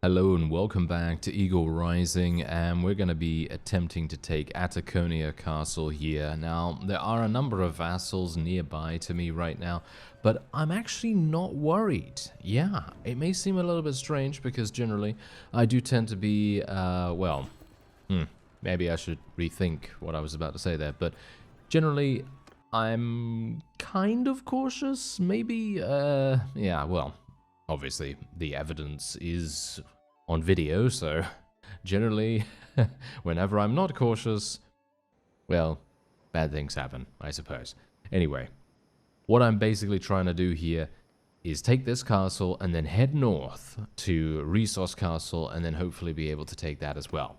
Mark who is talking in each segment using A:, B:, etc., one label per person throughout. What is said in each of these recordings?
A: Hello and welcome back to Eagle Rising, and we're going to be attempting to take Ataconia Castle here. Now, there are a number of vassals nearby to me right now, but I'm actually not worried. Yeah, it may seem a little bit strange because generally I do tend to be, maybe I should rethink what I was about to say there, but generally I'm kind of cautious, maybe, obviously, the evidence is on video, so generally, whenever I'm not cautious, well, bad things happen, I suppose. Anyway, what I'm basically trying to do here is take this castle and then head north to Resource Castle and then hopefully be able to take that as well.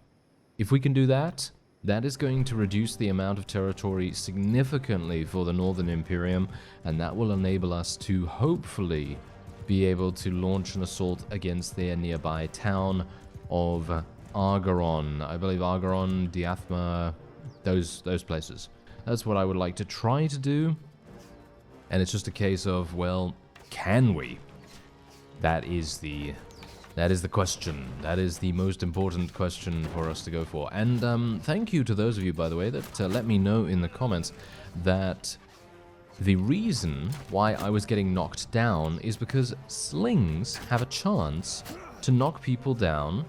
A: If we can do that, that is going to reduce the amount of territory significantly for the Northern Imperium, and that will enable us to hopefully be able to launch an assault against their nearby town of Argaron. I believe Argaron, Diathma, those places. That's what I would like to try to do. And it's just a case of, well, can we? That is the question. That is the most important question for us to go for. And thank you to those of you, by the way, that let me know in the comments that the reason why I was getting knocked down is because slings have a chance to knock people down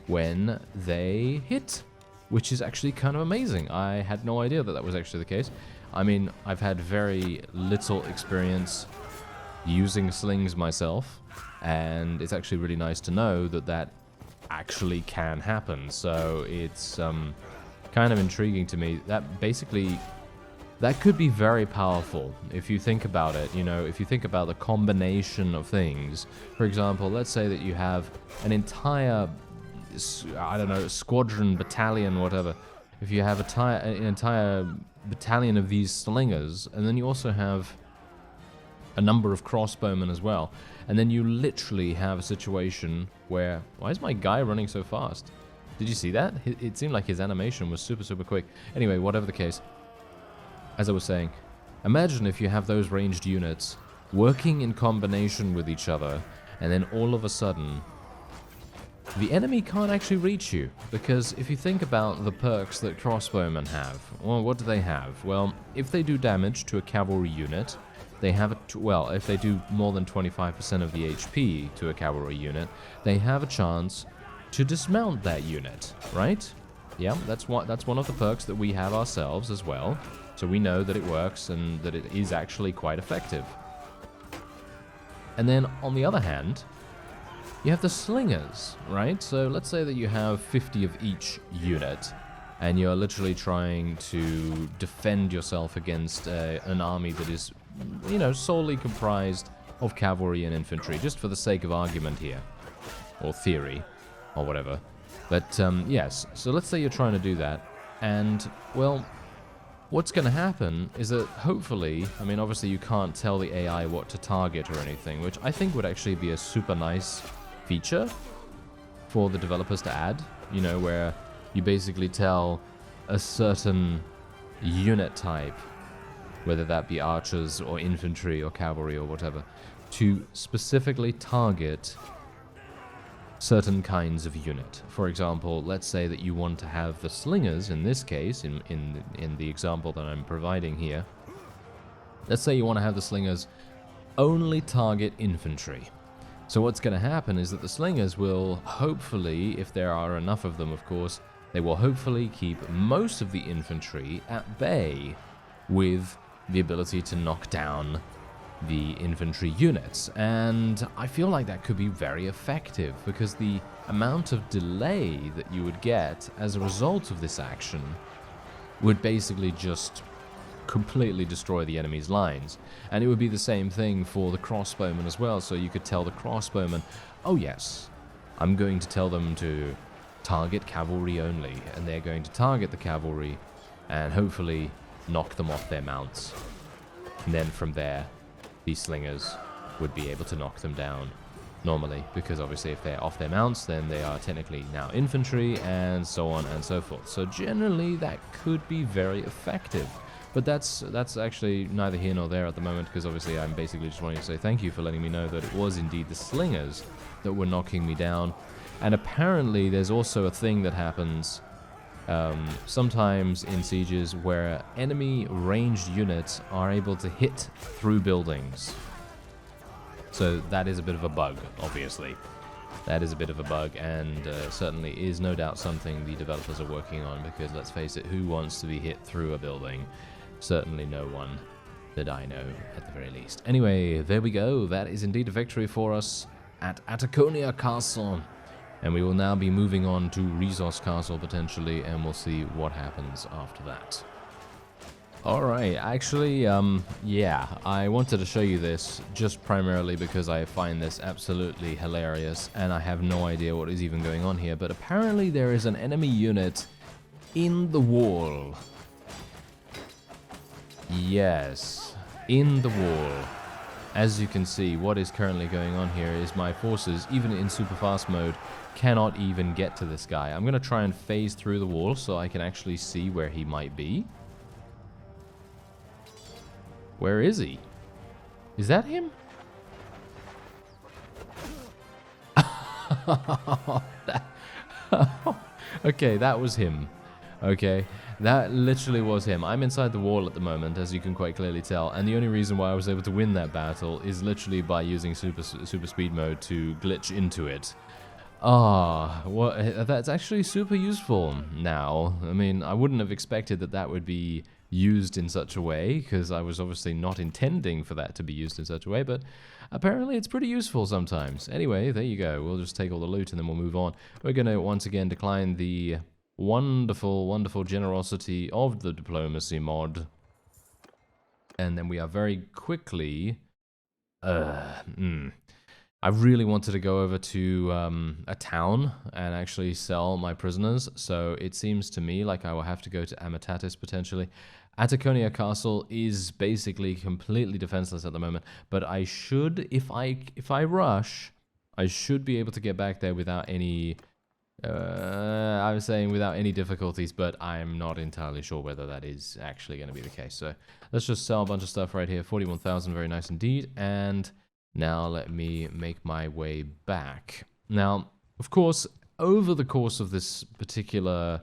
A: when they hit, which is actually kind of amazing. I had no idea that that was actually the case. I mean, I've had very little experience using slings myself, and it's actually really nice to know that that actually can happen. So it's kind of intriguing to me. That could be very powerful if you think about it. You know, if you think about the combination of things. For example, let's say that you have an entire, I don't know, squadron, battalion, whatever. If you have an entire battalion of these slingers, and then you also have a number of crossbowmen as well, and then you literally have a situation where, why is my guy running so fast? Did you see that? It seemed like his animation was super, super quick. Anyway, whatever the case. As I was saying, imagine if you have those ranged units working in combination with each other, and then all of a sudden, the enemy can't actually reach you. Because if you think about the perks that crossbowmen have, well, what do they have? Well, if they do damage to a cavalry unit, they have if they do more than 25% of the HP to a cavalry unit, they have a chance to dismount that unit, right? Yeah, that's one of the perks that we have ourselves as well. So we know that it works and that it is actually quite effective. And then on the other hand, you have the slingers, right? So let's say that you have 50 of each unit, and you're literally trying to defend yourself against an army that is, you know, solely comprised of cavalry and infantry, just for the sake of argument here, or theory, or whatever. But yes, so let's say you're trying to do that, and, well, what's going to happen is that hopefully, I mean, obviously you can't tell the AI what to target or anything, which I think would actually be a super nice feature for the developers to add, you know, where you basically tell a certain unit type, whether that be archers or infantry or cavalry or whatever, to specifically target certain kinds of unit. For example, let's say that you want to have the slingers, in this case, in the example that I'm providing here, let's say you want to have the slingers only target infantry. So what's going to happen is that the slingers will hopefully, if there are enough of them of course, they will hopefully keep most of the infantry at bay with the ability to knock down the infantry units, and I feel like that could be very effective because the amount of delay that you would get as a result of this action would basically just completely destroy the enemy's lines. And it would be the same thing for the crossbowmen as well, so you could tell the crossbowmen, oh yes, I'm going to tell them to target cavalry only, and they're going to target the cavalry and hopefully knock them off their mounts. And then from there, these slingers would be able to knock them down normally, because obviously if they're off their mounts, then they are technically now infantry, and so on and so forth. So generally that could be very effective. But that's actually neither here nor there at the moment, because obviously I'm basically just wanting to say thank you for letting me know that it was indeed the slingers that were knocking me down. And apparently there's also a thing that happens sometimes in sieges where enemy ranged units are able to hit through buildings. So that is a bit of a bug, obviously. That is a bit of a bug, and certainly is no doubt something the developers are working on, because let's face it, who wants to be hit through a building? Certainly no one that I know, at the very least. Anyway, there we go. That is indeed a victory for us at Ataconia Castle. And we will now be moving on to Resource Castle, potentially, and we'll see what happens after that. Alright, actually, yeah, I wanted to show you this just primarily because I find this absolutely hilarious, and I have no idea what is even going on here, but apparently there is an enemy unit in the wall. Yes, in the wall. As you can see, what is currently going on here is my forces, even in super fast mode, cannot even get to this guy. I'm going to try and phase through the wall so I can actually see where he might be. Where is he? Is that him? Okay, that was him. Okay, that literally was him. I'm inside the wall at the moment, as you can quite clearly tell, and the only reason why I was able to win that battle is literally by using super speed mode to glitch into it. Ah, well, that's actually super useful now. I mean, I wouldn't have expected that that would be used in such a way, because I was obviously not intending for that to be used in such a way, but apparently it's pretty useful sometimes. Anyway, there you go. We'll just take all the loot and then we'll move on. We're going to once again decline the wonderful, wonderful generosity of the diplomacy mod. And then we are very quickly... I really wanted to go over to a town and actually sell my prisoners, so it seems to me like I will have to go to Amatatis potentially. Ataconia Castle is basically completely defenseless at the moment, but I should, if I rush, I should be able to get back there without any... I was saying without any difficulties, but I'm not entirely sure whether that is actually going to be the case. So let's just sell a bunch of stuff right here. 41,000, very nice indeed. And now let me make my way back. Now, of course, over the course of this particular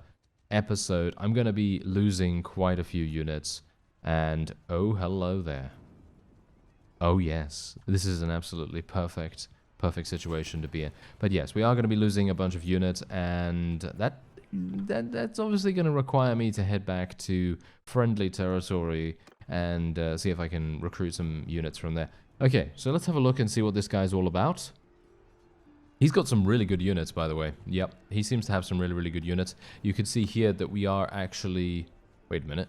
A: episode, I'm going to be losing quite a few units. And oh, hello there. Oh yes, this is an absolutely perfect situation to be in. But yes, we are going to be losing a bunch of units, and that's obviously going to require me to head back to friendly territory and see if I can recruit some units from there. Okay, so let's have a look and see what this guy's all about. He's got some really good units, by the way. Yep, he seems to have some really, really good units. You can see here that we are actually... Wait a minute.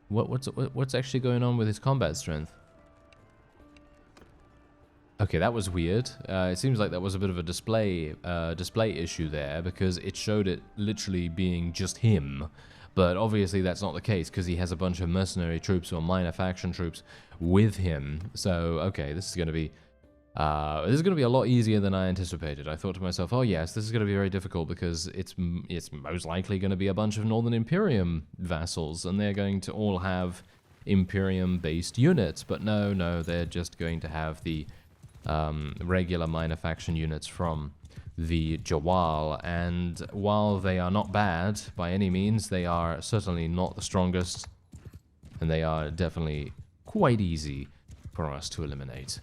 A: What's actually going on with his combat strength? Okay, that was weird. It seems like that was a bit of a display issue there, because it showed it literally being just him. But obviously that's not the case, because he has a bunch of mercenary troops or minor faction troops with him. So, okay, this is going to be a lot easier than I anticipated. I thought to myself, oh yes, this is going to be very difficult, because it's most likely going to be a bunch of Northern Imperium vassals, and they're going to all have Imperium-based units. But no, they're just going to have the regular minor faction units from the Jawal, and while they are not bad by any means, they are certainly not the strongest, and they are definitely quite easy for us to eliminate.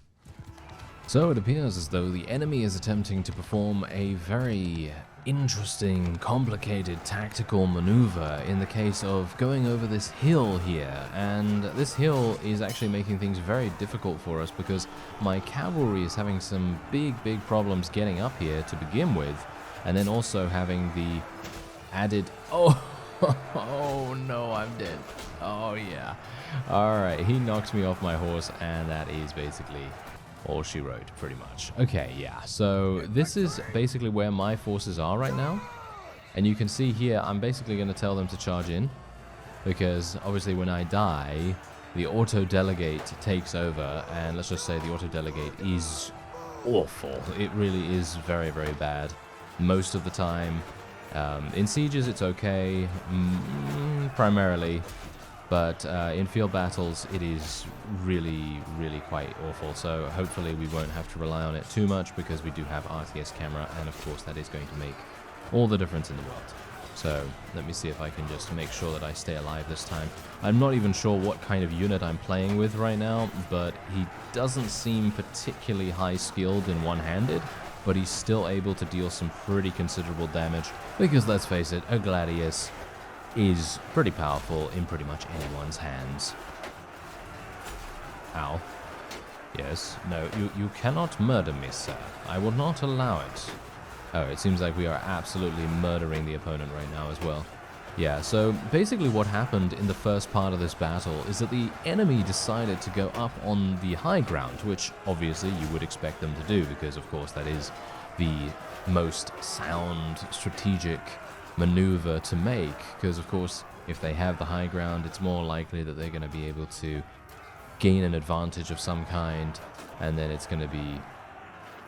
A: So it appears as though the enemy is attempting to perform a very interesting, complicated tactical maneuver in the case of going over this hill here, and this hill is actually making things very difficult for us because my cavalry is having some big problems getting up here to begin with, and then also having the added... Oh no, I'm dead. Oh yeah. Alright, he knocked me off my horse, and that is basically all she wrote, pretty much. Okay, yeah, so this is basically where my forces are right now. And you can see here, I'm basically going to tell them to charge in, because obviously when I die, the auto-delegate takes over, and let's just say the auto-delegate is awful. It really is very bad most of the time. In sieges, it's okay, primarily. But in field battles, it is really, really quite awful. So hopefully we won't have to rely on it too much, because we do have RTS camera, and of course that is going to make all the difference in the world. So let me see if I can just make sure that I stay alive this time. I'm not even sure what kind of unit I'm playing with right now, but he doesn't seem particularly high skilled in one-handed, but he's still able to deal some pretty considerable damage, because let's face it, a Gladius is pretty powerful in pretty much anyone's hands. Ow. Yes, no, you cannot murder me, sir. I will not allow it. Oh, it seems like we are absolutely murdering the opponent right now as well. Yeah, so basically what happened in the first part of this battle is that the enemy decided to go up on the high ground, which obviously you would expect them to do, because of course that is the most sound strategic maneuver to make, because of course if they have the high ground, it's more likely that they're going to be able to gain an advantage of some kind, and then it's going to be,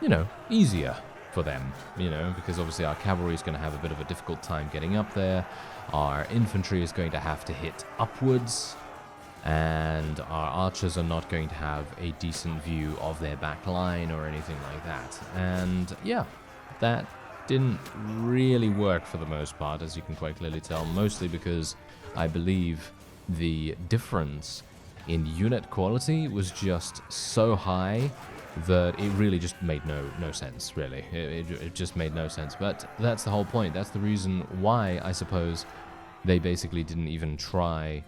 A: you know, easier for them, you know, because obviously our cavalry is going to have a bit of a difficult time getting up there, our infantry is going to have to hit upwards, and our archers are not going to have a decent view of their back line or anything like that. And yeah, that didn't really work for the most part, as you can quite clearly tell, mostly because I believe the difference in unit quality was just so high that it really just made no sense, really. It just made no sense. But that's the whole point. That's the reason why, I suppose, they basically didn't even try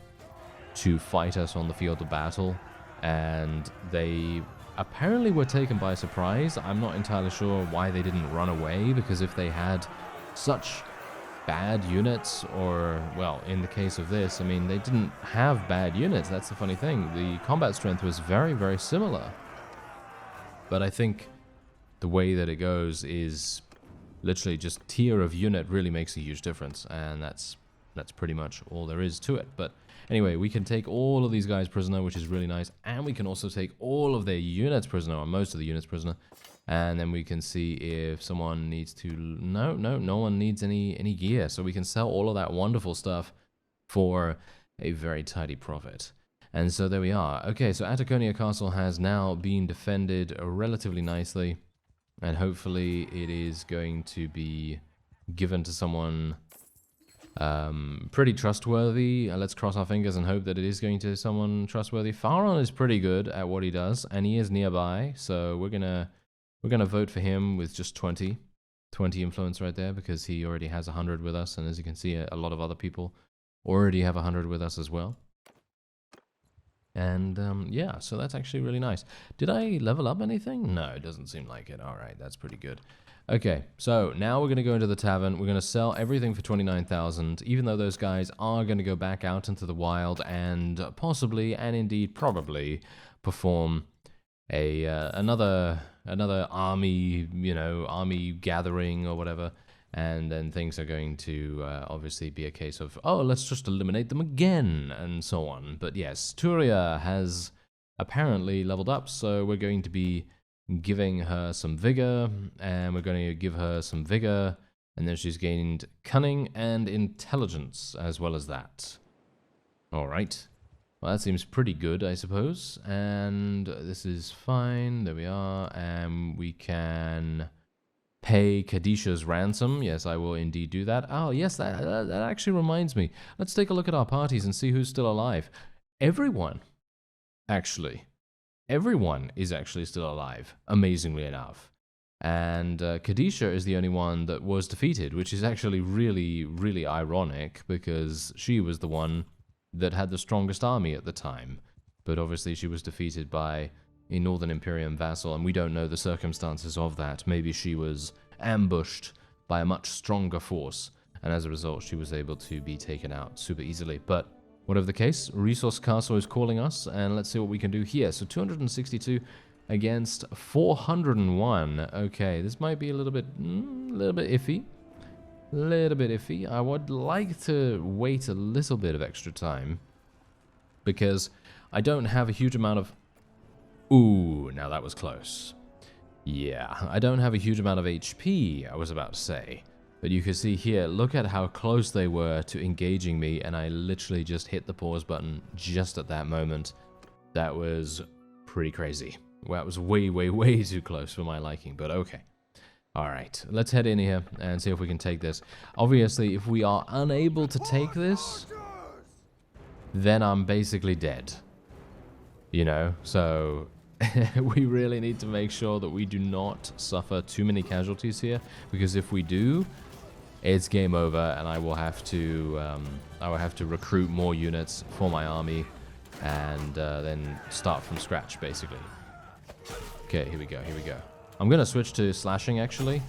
A: to fight us on the field of battle, and they apparently were taken by surprise. I'm not entirely sure why they didn't run away, because if they had such bad units, or, well, in the case of this, I mean, they didn't have bad units. That's the funny thing. The combat strength was very, very similar. But I think the way that it goes is literally just tier of unit really makes a huge difference, and that's pretty much all there is to it. But anyway, we can take all of these guys prisoner, which is really nice, and we can also take all of their units prisoner, or most of the units prisoner, and then we can see if someone needs to... No one needs any gear, so we can sell all of that wonderful stuff for a very tidy profit. And so there we are. Okay, so Ataconia Castle has now been defended relatively nicely, and hopefully it is going to be given to someone pretty trustworthy. Let's cross our fingers and hope that it is going to someone trustworthy. Faron is pretty good at what he does, and he is nearby, so we're gonna vote for him with just 20 influence right there, because he already has 100 with us, and as you can see, a lot of other people already have 100 with us as well. And yeah, so that's actually really nice. Did I level up anything? No, it doesn't seem like it. All right, that's pretty good. Okay, so now we're going to go into the tavern. We're going to sell everything for 29,000, even though those guys are going to go back out into the wild and possibly, and indeed probably, perform a another army, you know, army gathering or whatever. And then things are going to obviously be a case of, oh, let's just eliminate them again, and so on. But yes, Turia has apparently leveled up, so we're going to be giving her some vigor, and we're going to give her some vigor, and then she's gained cunning and intelligence as well as that. All right. Well, that seems pretty good, I suppose. And this is fine. There we are. And we can pay Kadisha's ransom. Yes, I will indeed do that. Oh, yes, that actually reminds me. Let's take a look at our parties and see who's still alive. Everyone, actually. Everyone is actually still alive, amazingly enough. And Kadisha is the only one that was defeated, which is actually really, really ironic, because she was the one that had the strongest army at the time. But obviously she was defeated by a Northern Imperium vassal, and we don't know the circumstances of that. Maybe she was ambushed by a much stronger force, and as a result she was able to be taken out super easily. But whatever the case, Resource Castle is calling us, and let's see what we can do here. So 262 against 401. Okay, this might be a little bit iffy. I would like to wait a little bit of extra time, because I don't have a huge amount of... Ooh, now that was close. Yeah, I don't have a huge amount of HP, I was about to say. But you can see here, look at how close they were to engaging me, and I literally just hit the pause button just at that moment. That was pretty crazy. Well, that was way, way, way too close for my liking, but okay. Alright, let's head in here and see if we can take this. Obviously, if we are unable to take this, then I'm basically dead. You know, so we really need to make sure that we do not suffer too many casualties here, because if we do, it's game over, and I will have to recruit more units for my army, and then start from scratch, basically. Okay, here we go, here we go. I'm gonna switch to slashing, actually.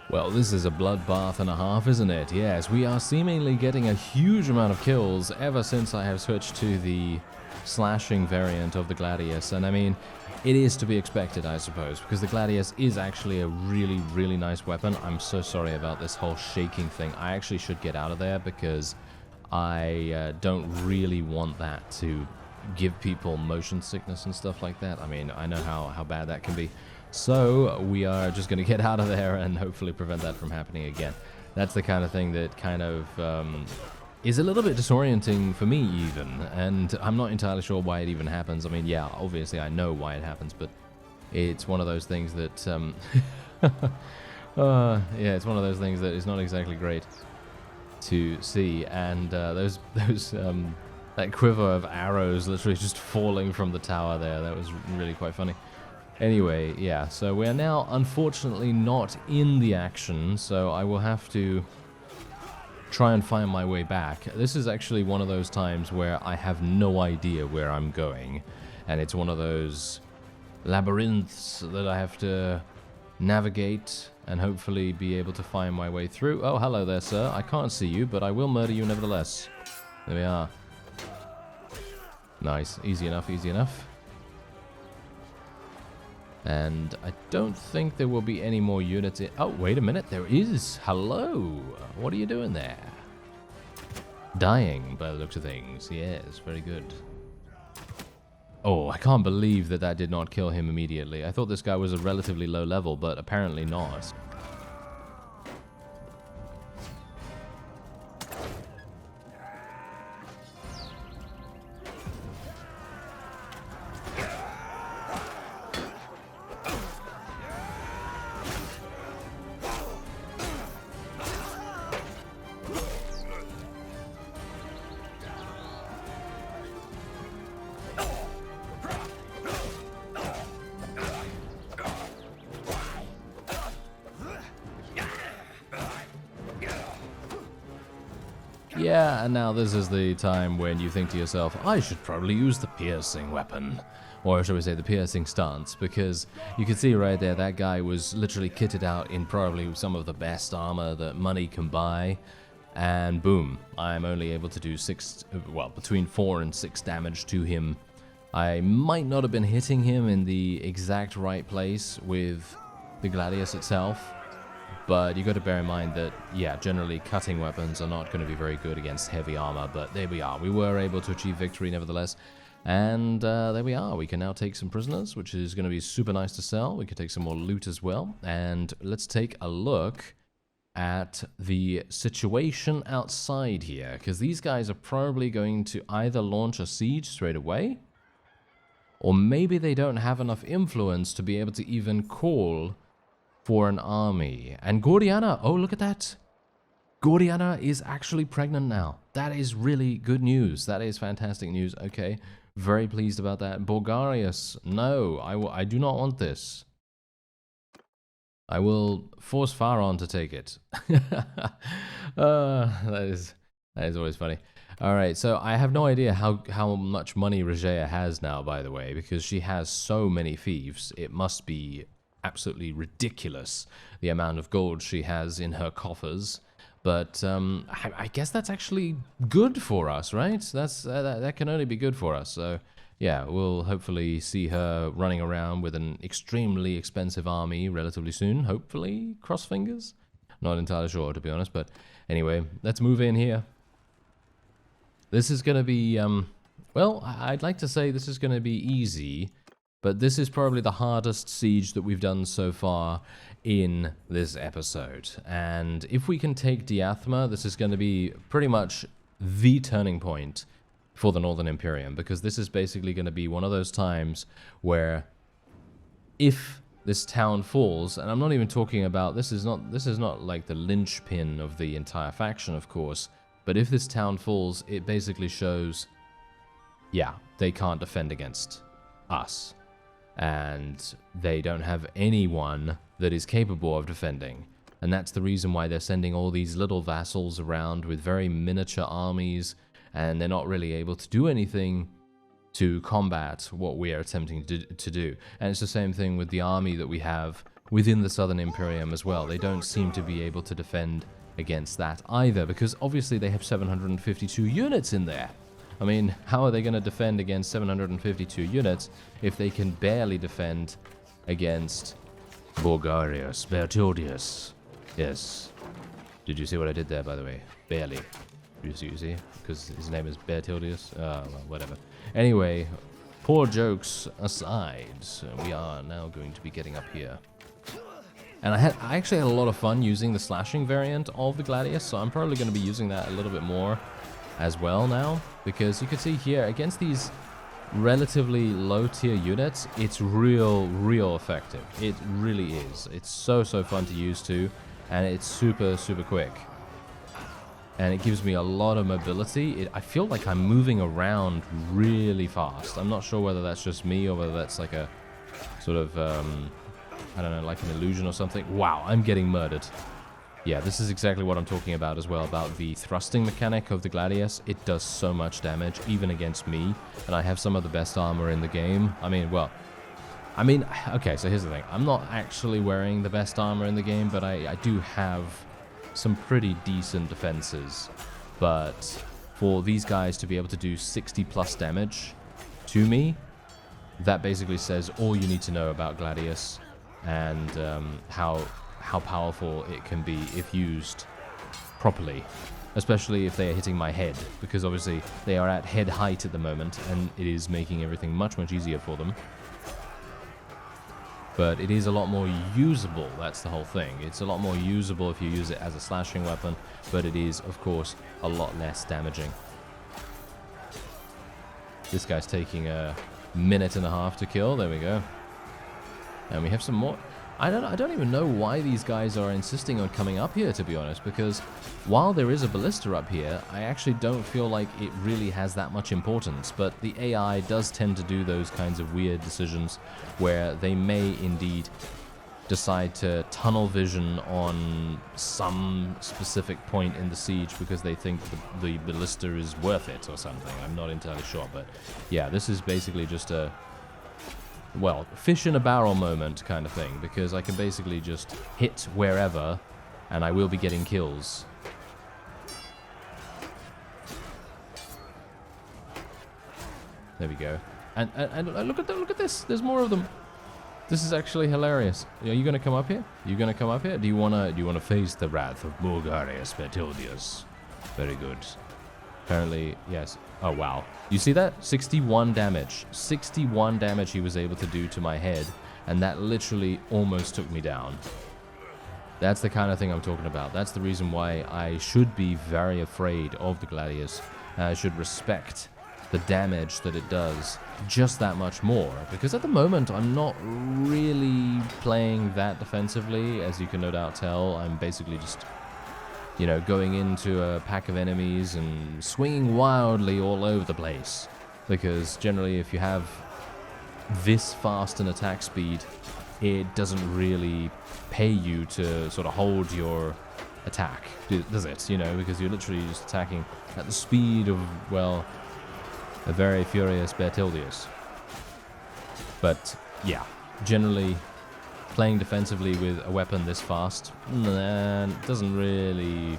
A: Well, this is a bloodbath and a half, isn't it? Yes, we are seemingly getting a huge amount of kills ever since I have switched to the slashing variant of the Gladius. And I mean, it is to be expected, I suppose, because the Gladius is actually a really, really nice weapon. I'm so sorry about this whole shaking thing. I actually should get out of there because I don't really want that to give people motion sickness and stuff like that. I mean, I know how bad that can be. So we are just going to get out of there and hopefully prevent that from happening again. That's the kind of thing that kind of is a little bit disorienting for me even, and I'm not entirely sure why it even happens. I mean, yeah, obviously I know why it happens, but it's one of those things that yeah, it's one of those things that is not exactly great to see. And that quiver of arrows literally just falling from the tower there, that was really quite funny. Anyway, yeah, so we're now unfortunately not in the action, so I will have to try and find my way back. This is actually one of those times where I have no idea where I'm going, and it's one of those labyrinths that I have to navigate and hopefully be able to find my way through. Oh, hello there, sir. I can't see you, but I will murder you nevertheless. There we are. Nice. Easy enough, easy enough. And I don't think there will be any more units in... Oh, wait a minute. There is. Hello. What are you doing there? Dying, by the looks of things. Yes, very good. Oh, I can't believe that that did not kill him immediately. I thought this guy was a relatively low level, but apparently not. Yeah, and now this is the time when you think to yourself, I should probably use the piercing weapon. or shall we say the piercing stance, because you can see right there that guy was literally kitted out in probably some of the best armor that money can buy, and boom, I'm only able to do between 4 and 6 damage to him. I might not have been hitting him in the exact right place with the Gladius itself, but you got to bear in mind that, yeah, generally cutting weapons are not going to be very good against heavy armor, but there we are. We were able to achieve victory nevertheless. And there we are. We can now take some prisoners, which is going to be super nice to sell. We can take some more loot as well. And let's take a look at the situation outside here, because these guys are probably going to either launch a siege straight away, or maybe they don't have enough influence to be able to even call for an army. And Gordiana, oh, look at that. Gordiana is actually pregnant now. That is really good news. That is fantastic news. Okay. Very pleased about that. Bulgarius, no, I do not want this. I will force Faron to take it. That is always funny. All right, so I have no idea how much money Regea has now, by the way, because she has so many fiefs. It must be absolutely ridiculous, the amount of gold she has in her coffers. But I guess that's actually good for us, right? That can only be good for us. So yeah, we'll hopefully see her running around with an extremely expensive army relatively soon. Hopefully, cross fingers. Not entirely sure, to be honest. But anyway, let's move in here. This is going to be, well, I'd like to say this is going to be easy, but this is probably the hardest siege that we've done so far in this episode. And if we can take Diathma, this is going to be pretty much the turning point for the Northern Imperium, because this is basically going to be one of those times where if this town falls, and I'm not even talking about, this is not like the linchpin of the entire faction, of course, but if this town falls, it basically shows, yeah, they can't defend against us. And they don't have anyone that is capable of defending. And that's the reason why they're sending all these little vassals around with very miniature armies, and they're not really able to do anything to combat what we are attempting to do. And it's the same thing with the army that we have within the Southern Imperium as well. They don't seem to be able to defend against that either, because obviously they have 752 units in there. I mean, how are they going to defend against 752 units if they can barely defend against Bulgarius, Bertoldius? Yes. Did you see what I did there, by the way? Barely. You see? Because his name is Bertoldius? Well, whatever. Anyway, poor jokes aside, we are now going to be getting up here. And I actually had a lot of fun using the slashing variant of the Gladius, so I'm probably going to be using that a little bit more as well now, because you can see here against these relatively low tier units, it's real effective. It really is. It's so fun to use too, and it's super quick, and it gives me a lot of mobility. I feel like I'm moving around really fast. I'm not sure whether that's just me or whether that's like a sort of I don't know, like an illusion or something. Wow, I'm getting murdered. Yeah, this is exactly what I'm talking about as well, about the thrusting mechanic of the Gladius. It does so much damage, even against me, and I have some of the best armor in the game. I mean, okay, so here's the thing. I'm not actually wearing the best armor in the game, but I do have some pretty decent defenses. But for these guys to be able to do 60 plus damage to me, that basically says all you need to know about Gladius and how powerful it can be if used properly, especially if they are hitting my head, because obviously they are at head height at the moment, and it is making everything much easier for them. But it is a lot more usable, that's the whole thing. It's a lot more usable if you use it as a slashing weapon, but it is, of course, a lot less damaging. This guy's taking a minute and a half to kill, there we go. And we have some more. I don't even know why these guys are insisting on coming up here, to be honest, because while there is a ballista up here, I actually don't feel like it really has that much importance, but the AI does tend to do those kinds of weird decisions where they may indeed decide to tunnel vision on some specific point in the siege because they think the ballista is worth it or something. I'm not entirely sure, but yeah, this is basically just a well, fish in a barrel moment kind of thing, because I can basically just hit wherever, and I will be getting kills. There we go. And look at this. There's more of them. This is actually hilarious. Are you gonna come up here? You gonna come up here? Do you wanna face the wrath of Bulgarius Petilius? Very good. Apparently, yes. Oh wow. You see that? 61 damage. 61 damage he was able to do to my head, and that literally almost took me down. That's the kind of thing I'm talking about. That's the reason why I should be very afraid of the Gladius. I should respect the damage that it does just that much more, because at the moment I'm not really playing that defensively, as you can no doubt tell. I'm basically just, you know, going into a pack of enemies and swinging wildly all over the place, because generally if you have this fast an attack speed, it doesn't really pay you to sort of hold your attack, does it? You know, because you're literally just attacking at the speed of, well, a very furious Bertildius. But yeah, generally playing defensively with a weapon this fast doesn't really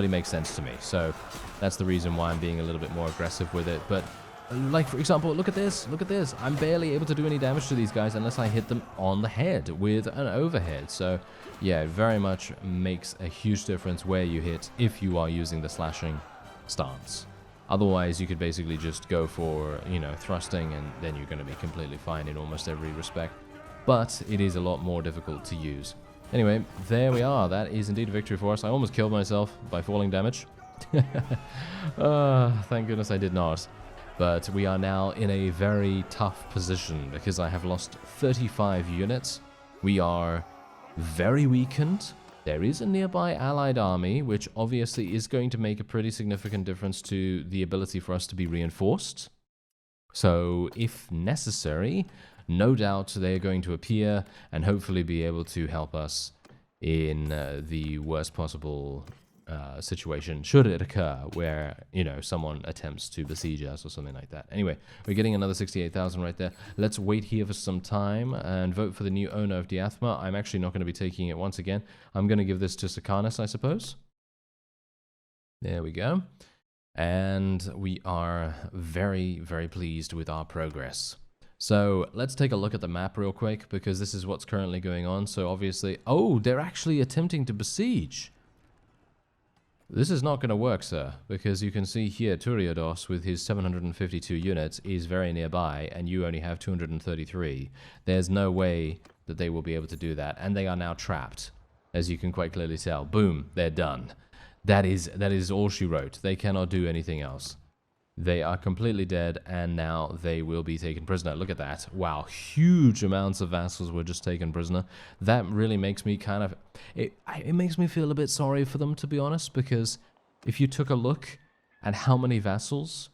A: make sense to me. So that's the reason why I'm being a little bit more aggressive with it. But like, for example, look at this. Look at this. I'm barely able to do any damage to these guys unless I hit them on the head with an overhead. So yeah, it very much makes a huge difference where you hit if you are using the slashing stance. Otherwise, you could basically just go for, you know, thrusting, and then you're going to be completely fine in almost every respect. But it is a lot more difficult to use. Anyway, there we are. That is indeed a victory for us. I almost killed myself by falling damage. Thank goodness I did not. But we are now in a very tough position because I have lost 35 units. We are very weakened. There is a nearby allied army, which obviously is going to make a pretty significant difference to the ability for us to be reinforced. So, if necessary, no doubt they are going to appear and hopefully be able to help us in the worst possible situation, should it occur, where, you know, someone attempts to besiege us or something like that. Anyway, we're getting another 68,000 right there. Let's wait here for some time and vote for the new owner of Diathma. I'm actually not going to be taking it once again. I'm going to give this to Sakanis, I suppose. There we go. And we are very, very pleased with our progress. So let's take a look at the map real quick, because this is what's currently going on. So obviously, oh, they're actually attempting to besiege. This is not going to work, sir, because you can see here Turiodos with his 752 units is very nearby, and you only have 233. There's no way that they will be able to do that, and they are now trapped, as you can quite clearly tell. Boom, they're done. That is all she wrote. They cannot do anything else. They are completely dead, and now they will be taken prisoner. Look at that. Wow, huge amounts of vassals were just taken prisoner. That really makes me kind of... It makes me feel a bit sorry for them, to be honest, because if you took a look at how many vassals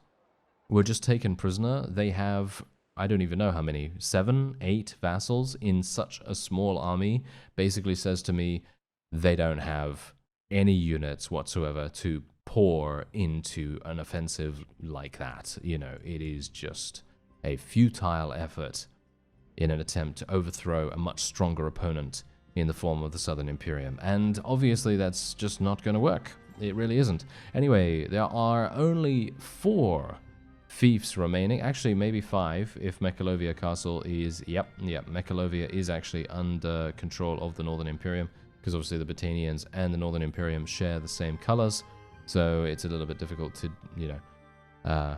A: were just taken prisoner, they have, I don't even know how many, 7, 8 vassals in such a small army, basically says to me they don't have any units whatsoever to pour into an offensive like that. You know, it is just a futile effort in an attempt to overthrow a much stronger opponent in the form of the Southern Imperium. And obviously that's just not going to work. It really isn't. Anyway, there are only 4 fiefs remaining. Actually, maybe 5 if Mekalovia Castle is... Yep, Mekalovia is actually under control of the Northern Imperium, because obviously the Batanians and the Northern Imperium share the same colors. So it's a little bit difficult to, you know,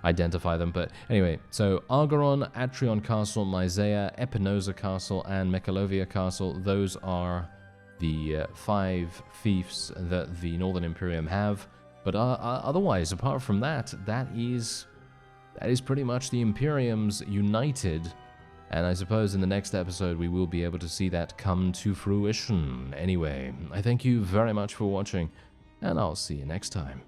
A: identify them. But anyway, so Argoron, Atrion Castle, Myzea, Epinosa Castle, and Mekalovia Castle, those are the 5 fiefs that the Northern Imperium have. But otherwise, apart from that, that is pretty much the Imperiums united. And I suppose in the next episode we will be able to see that come to fruition. Anyway, I thank you very much for watching, and I'll see you next time.